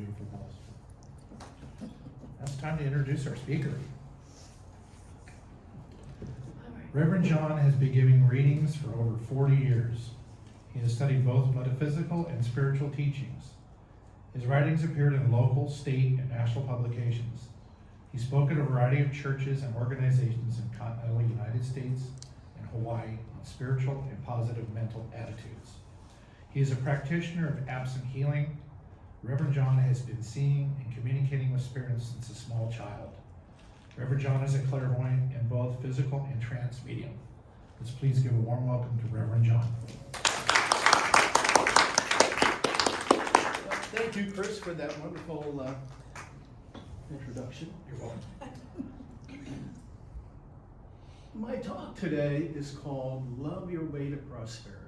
beautiful post. Now it's time to introduce our speaker. Reverend John has been giving readings for over 40 years. He has studied both metaphysical and spiritual teachings. His writings appeared in local, state, and national publications. He spoke at a variety of churches and organizations in continental United States and Hawaii on spiritual and positive mental attitudes. He is a practitioner of absent healing. Reverend John has been seeing and communicating with spirits since a small child. Reverend John is a clairvoyant in both physical and trance medium. Let's please give a warm welcome to Reverend John. Thank you, Chris, for that wonderful introduction. You're welcome. My talk today is called Love Your Way to Prosperity.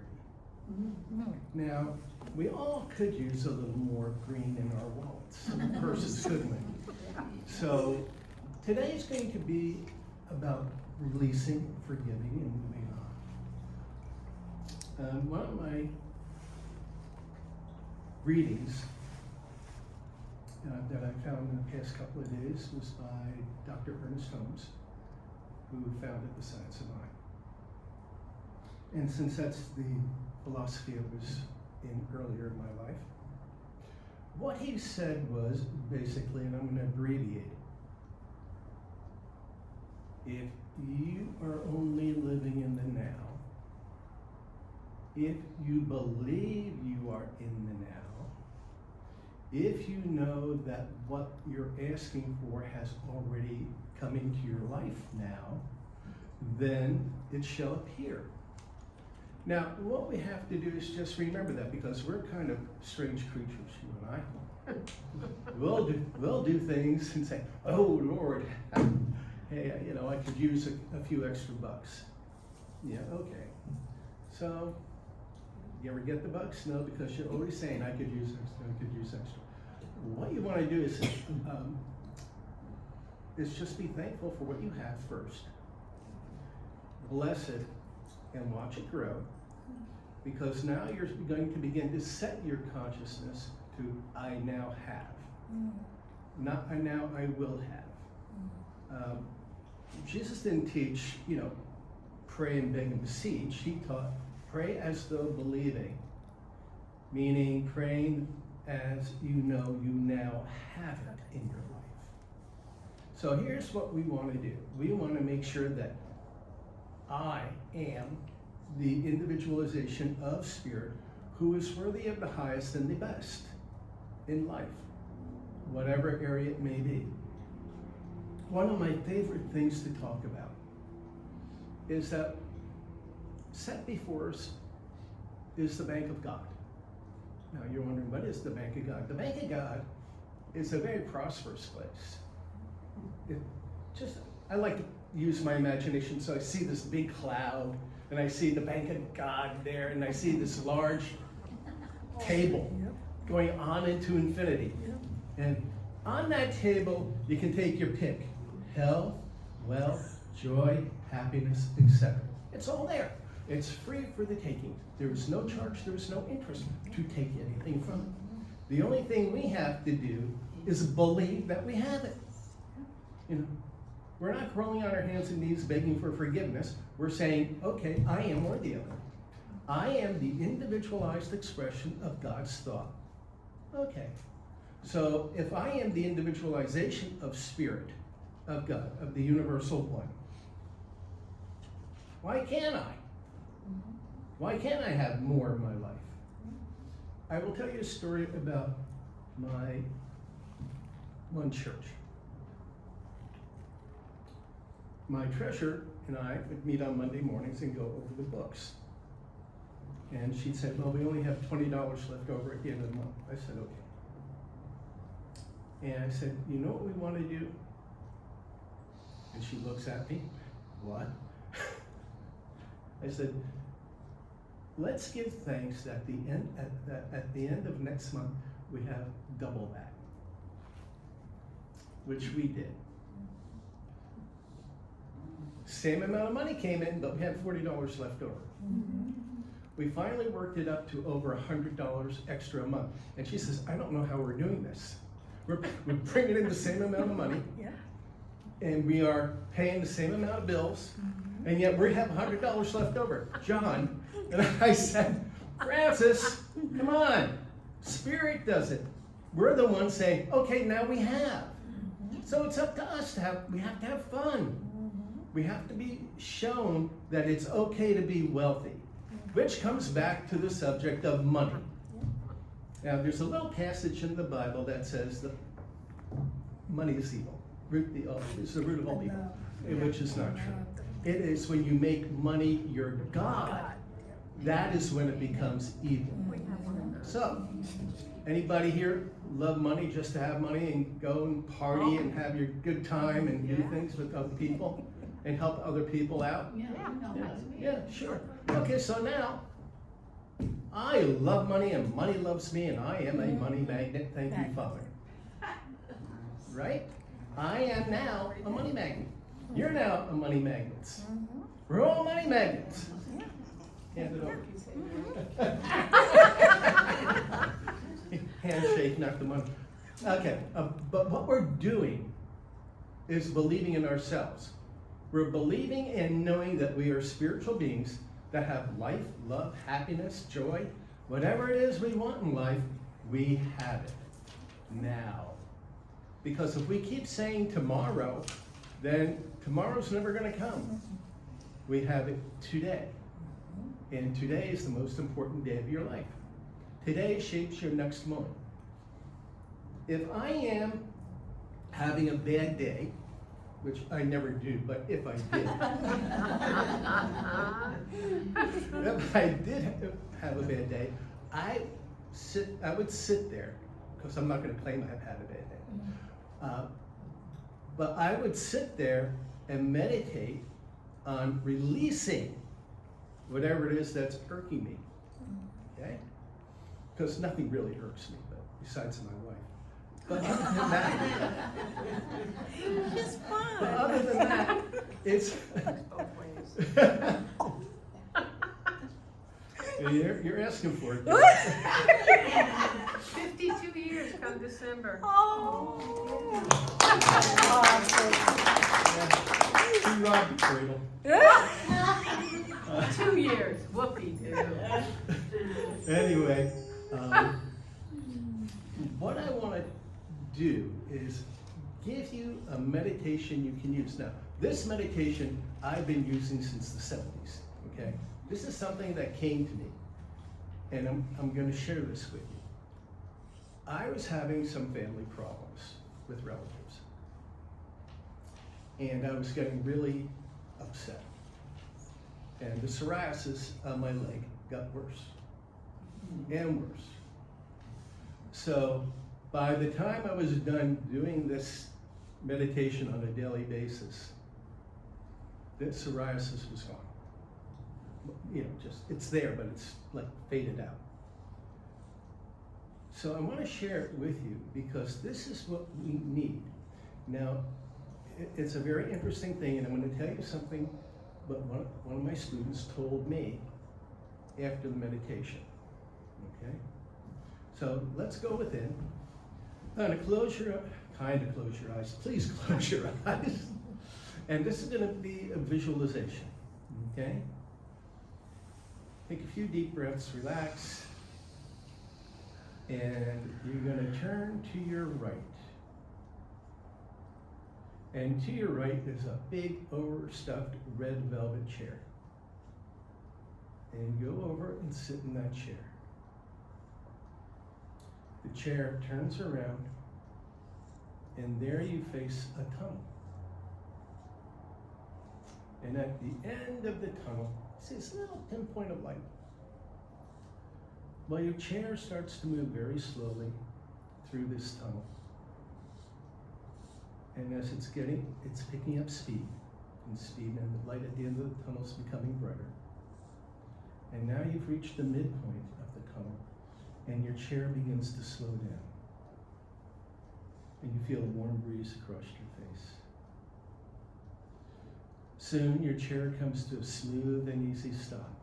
Now, we all could use a little more green in our wallets, purses, couldn't we? So, today is going to be about releasing, forgiving, and moving on. One of my readings that I found in the past couple of days was by Dr. Ernest Holmes, who founded the Science of Mind. And since that's the philosophy I was in earlier in my life, what he said was basically, and I'm going to abbreviate it, if you are only living in the now, if you believe you are in the now, if you know that what you're asking for has already come into your life now, then it shall appear. Now, what we have to do is just remember that, because we're kind of strange creatures, you and I. We'll do things and say, oh Lord, hey, I could use a few extra bucks. Yeah, okay. So, you ever get the bucks? No, because you're always saying, I could use extra. What you want to do is just be thankful for what you have first. Bless it and watch it grow, because now you're going to begin to set your consciousness to I now have, not I now I will have. Jesus didn't teach, pray and beg and beseech. He taught pray as though believing, meaning praying as you know you now have it in your life. So here's what we want to do. We want to make sure that I am the individualization of spirit who is worthy of the highest and the best in life, whatever area it may be. One of my favorite things to talk about is that set before us is the bank of God. Now you're wondering, what is the bank of God? The bank of God is a very prosperous place. I like to use my imagination, so I see this big cloud, and I see the bank of God there, and I see this large table going on into infinity. And on that table, you can take your pick: health, wealth, joy, happiness, etc. It's all there. It's free for the taking. There is no charge, there is no interest to take anything from it. The only thing we have to do is believe that we have it. We're not crawling on our hands and knees begging for forgiveness. We're saying, okay, I am worthy of it. I am the individualized expression of God's thought. Okay. So if I am the individualization of spirit, of God, of the universal one, why can't I? Why can't I have more in my life? I will tell you a story about my one church. My treasurer and I would meet on Monday mornings and go over the books. And she'd say, well, we only have $20 left over at the end of the month. I said, okay. And I said, you know what we want to do? And she looks at me, what? I said, let's give thanks that at the end of next month, we have double that, which we did. Same amount of money came in, but we had $40 left over. We finally worked it up to over $100 extra a month. And she says, I don't know how we're doing this. we're bringing in the same amount of money. Yeah. And we are paying the same amount of bills, and yet we have $100 left over. John, and I said, Francis, come on, Spirit does it. We're the ones saying, okay, now we have. So it's up to us we have to have fun. We have to be shown that it's okay to be wealthy, which comes back to the subject of money. Now, there's a little passage in the Bible that says that money is evil. It's the root of all evil, which is not true. It is when you make money your God, that is when it becomes evil. So, anybody here love money just to have money and go and party and have your good time and do things with other people and help other people out? Yeah, sure. Okay, so now, I love money and money loves me and I am a money magnet. Thank you, Father. Right? I am now a money magnet. You're now a money magnet. We're all money magnets. Hand it over. Handshake, not the money. Okay, but what we're doing is believing in ourselves. We're believing and knowing that we are spiritual beings that have life, love, happiness, joy, whatever it is we want in life, we have it now. Because if we keep saying tomorrow, then tomorrow's never going to come. We have it today. And today is the most important day of your life. Today shapes your next moment. If I am having a bad day, which I never do, but if I did, if I did have a bad day, I would sit there, because I'm not going to claim I've had a bad day. But I would sit there and meditate on releasing whatever it is that's irking me, okay? Because nothing really irks me, but besides my wife. But other than that, It's fun. but other than that, it's you're asking for it. 52 years come December. Oh. She robbed the cradle. 2 years, whoopee-doo. Anyway, what I want to do is give you a meditation you can use. Now, this meditation I've been using since the 70s, okay? This is something that came to me, and I'm going to share this with you. I was having some family problems with relatives, and I was getting really upset. And the psoriasis on my leg got worse and worse. So by the time I was done doing this meditation on a daily basis, that psoriasis was gone. You know, just, it's there, but it's like faded out. So I want to share it with you because this is what we need. Now, it's a very interesting thing, and I'm going to tell you something but one of my students told me after the meditation, okay? So let's go within. Kind of close your eyes. Please close your eyes. And this is going to be a visualization, okay? Take a few deep breaths, relax. And you're going to turn to your right. And to your right is a big overstuffed red velvet chair. And go over and sit in that chair. The chair turns around, and there you face a tunnel. And at the end of the tunnel, see this little pinpoint of light. Well, your chair starts to move very slowly through this tunnel. And as it's picking up speed, and the light at the end of the tunnel is becoming brighter. And now you've reached the midpoint of the tunnel, and your chair begins to slow down. And you feel a warm breeze across your face. Soon your chair comes to a smooth and easy stop.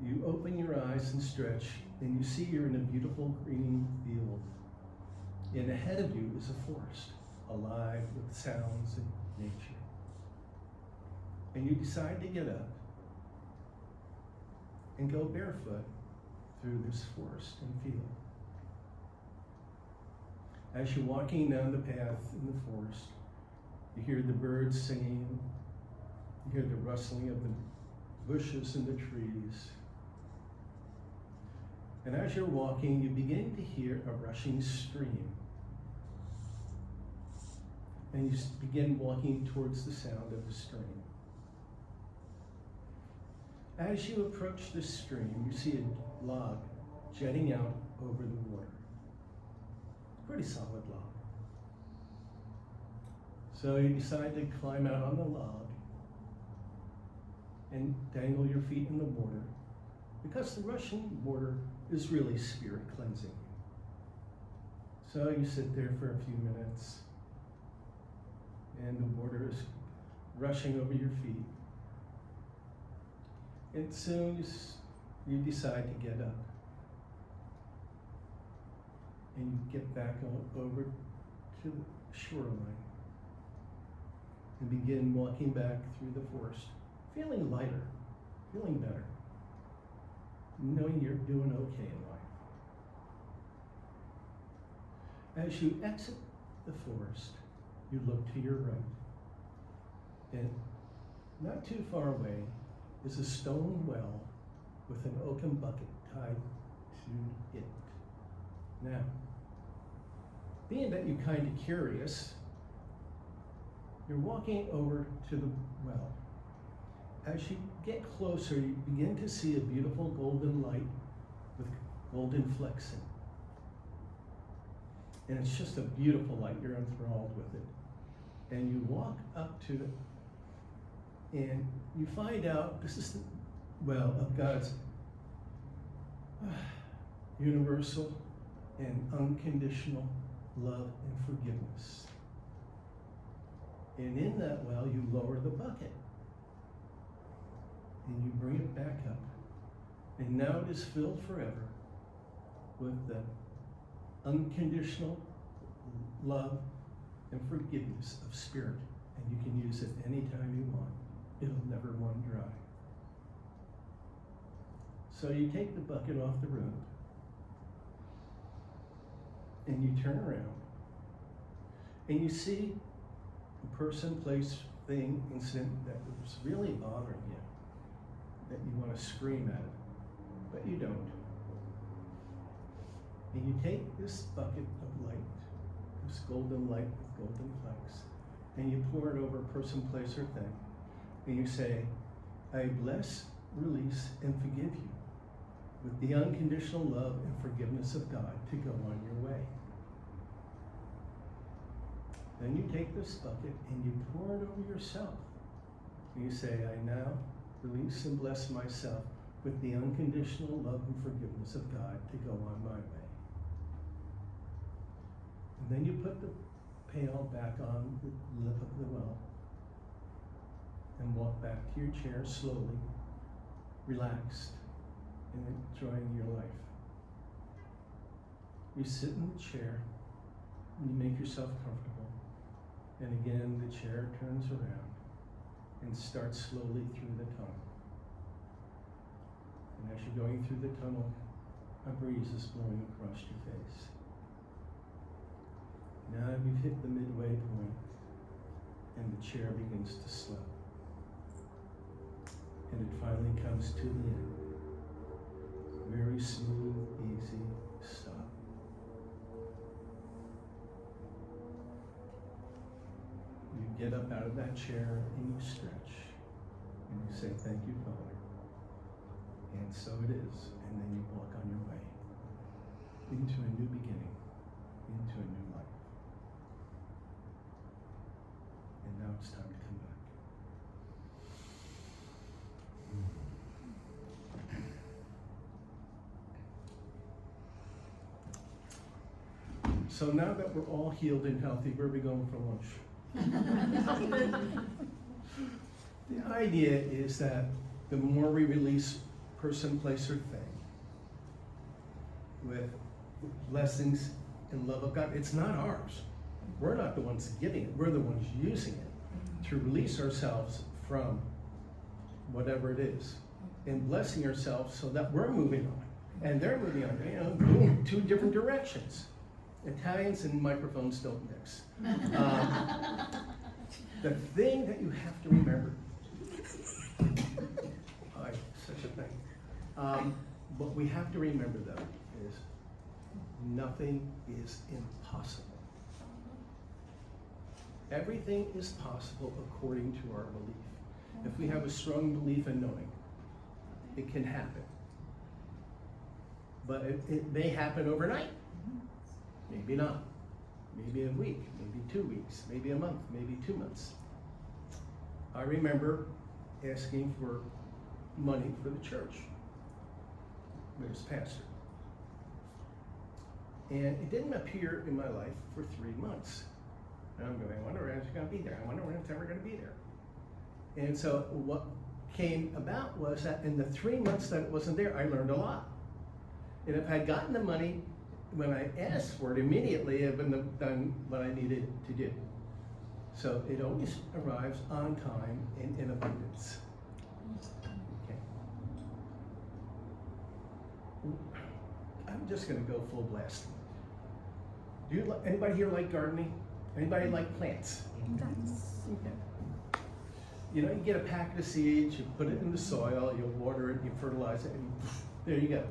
You open your eyes and stretch, and you see you're in a beautiful green field. And ahead of you is a forest, alive with sounds and nature. And you decide to get up and go barefoot through this forest and field. As you're walking down the path in the forest, you hear the birds singing, you hear the rustling of the bushes and the trees. And as you're walking, you begin to hear a rushing stream. And you begin walking towards the sound of the stream. As you approach the stream, you see a log jetting out over the water. Pretty solid log. So you decide to climb out on the log and dangle your feet in the water, because the rushing water is really spirit cleansing. So you sit there for a few minutes, and the water is rushing over your feet. And soon you decide to get up. And you get back over to the shoreline and begin walking back through the forest, feeling lighter, feeling better, knowing you're doing okay in life. As you exit the forest, you look to your right, and not too far away is a stone well with an oaken bucket tied to it. Now, being that you're kind of curious, you're walking over to the well. As you get closer, you begin to see a beautiful golden light with golden flecks in it. And it's just a beautiful light. You're enthralled with it. And you walk up to it, and you find out this is the well of God's universal and unconditional love and forgiveness. And in that well, you lower the bucket and you bring it back up. And now it is filled forever with the unconditional love and forgiveness of Spirit. And you can use it anytime you want. It'll never run dry. So you take the bucket off the rope and you turn around and you see a person, place, thing, incident that was really bothering you, that you want to scream at it, but you don't. And you take this bucket of light, this golden light with golden flecks, and you pour it over a person, place, or thing, and you say, I bless, release, and forgive you with the unconditional love and forgiveness of God to go on your way. Then you take this bucket and you pour it over yourself. And you say, I now release and bless myself with the unconditional love and forgiveness of God to go on my way. And then you put the pail back on the lip of the well and walk back to your chair slowly, relaxed, and enjoying your life. You sit in the chair and you make yourself comfortable. And again, the chair turns around and starts slowly through the tunnel. And as you're going through the tunnel, a breeze is blowing across your face. Now you've hit the midway point, and the chair begins to slow. And it finally comes to the end. Very smooth, easy stop. You get up out of that chair and you stretch. And you say, thank you, Father. And so it is. And then you walk on your way into a new beginning, into a new life. And now it's time to come back. So now that we're all healed and healthy, where are we going for lunch? The idea is that the more we release person, place, or thing with blessings and love of God. It's not ours. We're not the ones giving it. We're the ones using it to release ourselves from whatever it is and blessing ourselves so that we're moving on and they're moving on. You know, boom, two different directions. Italians and microphones don't mix. The thing that you have to remember, such a thing. What we have to remember though is nothing is impossible. Everything is possible according to our belief. If we have a strong belief in knowing, it can happen. But it may happen overnight. Maybe not. Maybe a week, maybe 2 weeks, maybe a month, maybe 2 months. I remember asking for money for the church. I was pastor. And it didn't appear in my life for 3 months. And I'm going, I wonder when it's going to be there. I wonder when it's ever going to be there. And so what came about was that in the 3 months that it wasn't there, I learned a lot. And if I had gotten the money when I asked for it immediately, I wouldn't have done what I needed to do. So it always arrives on time and in abundance. Okay. I'm just going to go full blast. Do you anybody here like gardening? Anybody like plants? Okay. You know, you get a packet of seeds, you put it in the soil, you water it, you fertilize it, and there you go.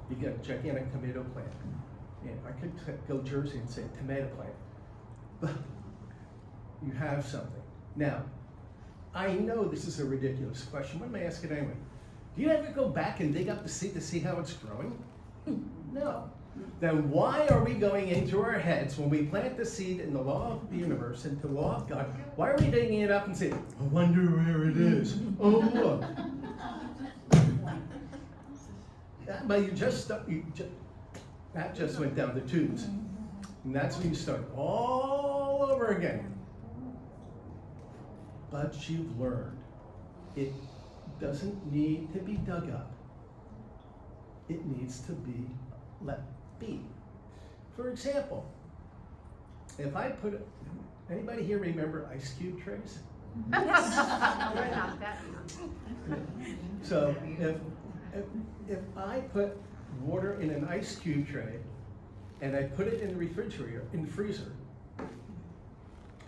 You get a gigantic tomato plant. And I could go Jersey and say tomato plant, but you have something. Now, I know this is a ridiculous question, but I'm gonna ask it anyway. Do you ever go back and dig up the seed to see how it's growing? No. Then why are we going into our heads when we plant the seed in the law of the universe, into the law of God? Why are we digging it up and saying, I wonder where it is? Oh, look. But that just went down the tubes. And that's when you start all over again. But you've learned it doesn't need to be dug up. It needs to be let be. For example, if I put anybody here remember ice cube trays? We're not that young. So if I put water in an ice cube tray and I put it in the refrigerator, in the freezer,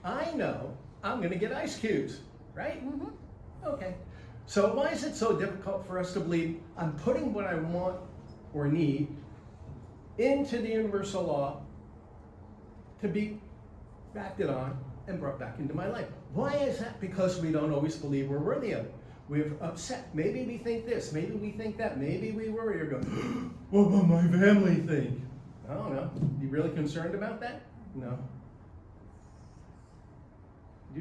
I know I'm gonna get ice cubes, right? Mm-hmm. Okay. So why is it so difficult for us to believe I'm putting what I want or need into the universal law to be acted on and brought back into my life? Why is that? Because we don't always believe we're worthy of it. We're upset. Maybe we think this, maybe we think that, maybe we worry or go, what will my family think? I don't know. You really concerned about that? No.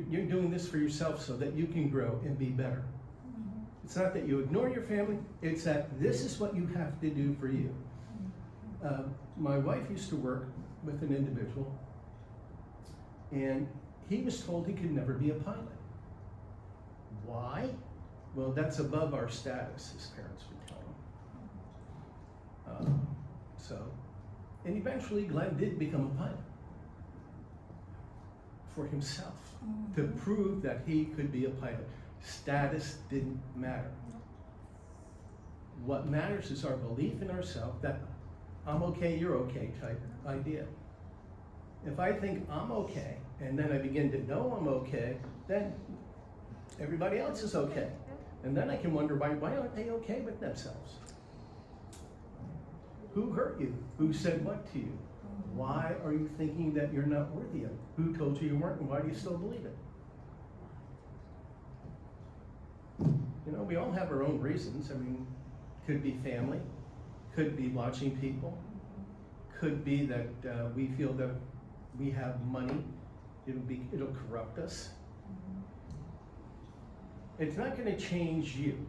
You're doing this for yourself so that you can grow and be better. It's not that you ignore your family, it's that this is what you have to do for you. My wife used to work with an individual, and he was told he could never be a pilot. Why? Well, that's above our status, his parents would tell him. And eventually Glenn did become a pilot for himself, to prove that he could be a pilot. Status didn't matter. What matters is our belief in ourselves, that I'm okay, you're okay type idea. If I think I'm okay, and then I begin to know I'm okay, then everybody else is okay. And then I can wonder why aren't they okay with themselves? Who hurt you? Who said what to you? Why are you thinking that you're not worthy of it? Who told you you weren't, and why do you still believe it? You know, we all have our own reasons. I mean, could be family, could be watching people, could be that we feel that we have money, it'll corrupt us. It's not going to change you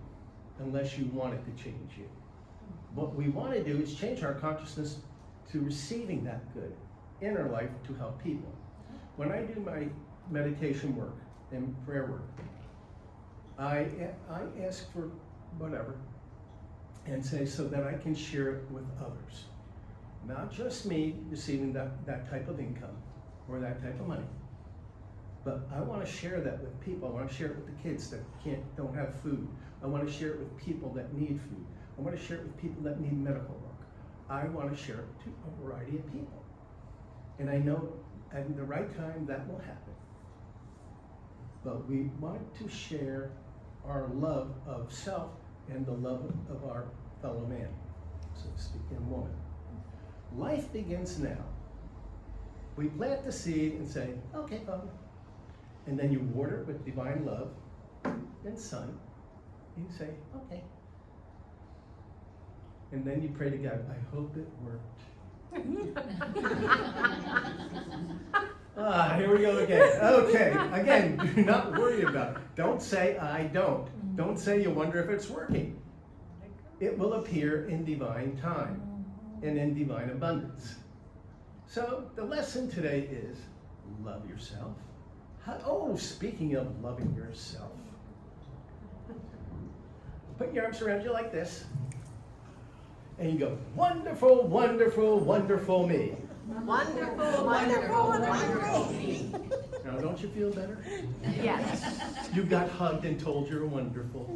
unless you want it to change you. What we want to do is change our consciousness to receiving that good in our life to help people. When I do my meditation work and prayer work, I ask for whatever, and say, so that I can share it with others. Not just me receiving that type of income or that type of money, but I want to share that with people. I want to share it with the kids that don't have food. I want to share it with people that need food. I want to share it with people that need medical work. I want to share it to a variety of people. And I know at the right time that will happen. But we want to share our love of self and the love of our fellow man, so to speak, and woman. Life begins now. We plant the seed and say, okay, Father. And then you water it with divine love and sun. And you say, okay. And then you pray to God, I hope it worked. Here we go again. Okay, again, do not worry about it. Don't say, I don't. Don't say you wonder if it's working. It will appear in divine time and in divine abundance. So the lesson today is love yourself. Oh, speaking of loving yourself, put your arms around you like this. And you go, wonderful, wonderful, wonderful me. Wonderful, Wonderful, wonderful me. Now, don't you feel better? Yes. You got hugged and told you're wonderful.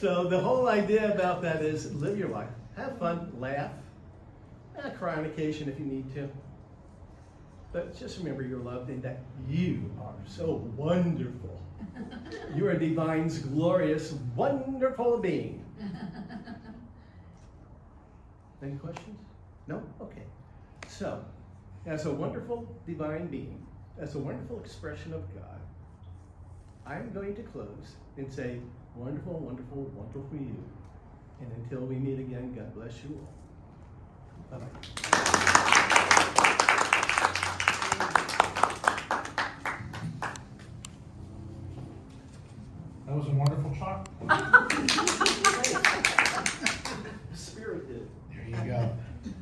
So the whole idea about that is live your life. Have fun, laugh, cry on occasion if you need to. But just remember you're loved and that you are so wonderful. You're a divine's glorious, wonderful being. Any questions? No? Okay. So, as a wonderful divine being, as a wonderful expression of God, I'm going to close and say, wonderful, wonderful, wonderful you. And until we meet again, God bless you all. Bye-bye. That was a wonderful talk.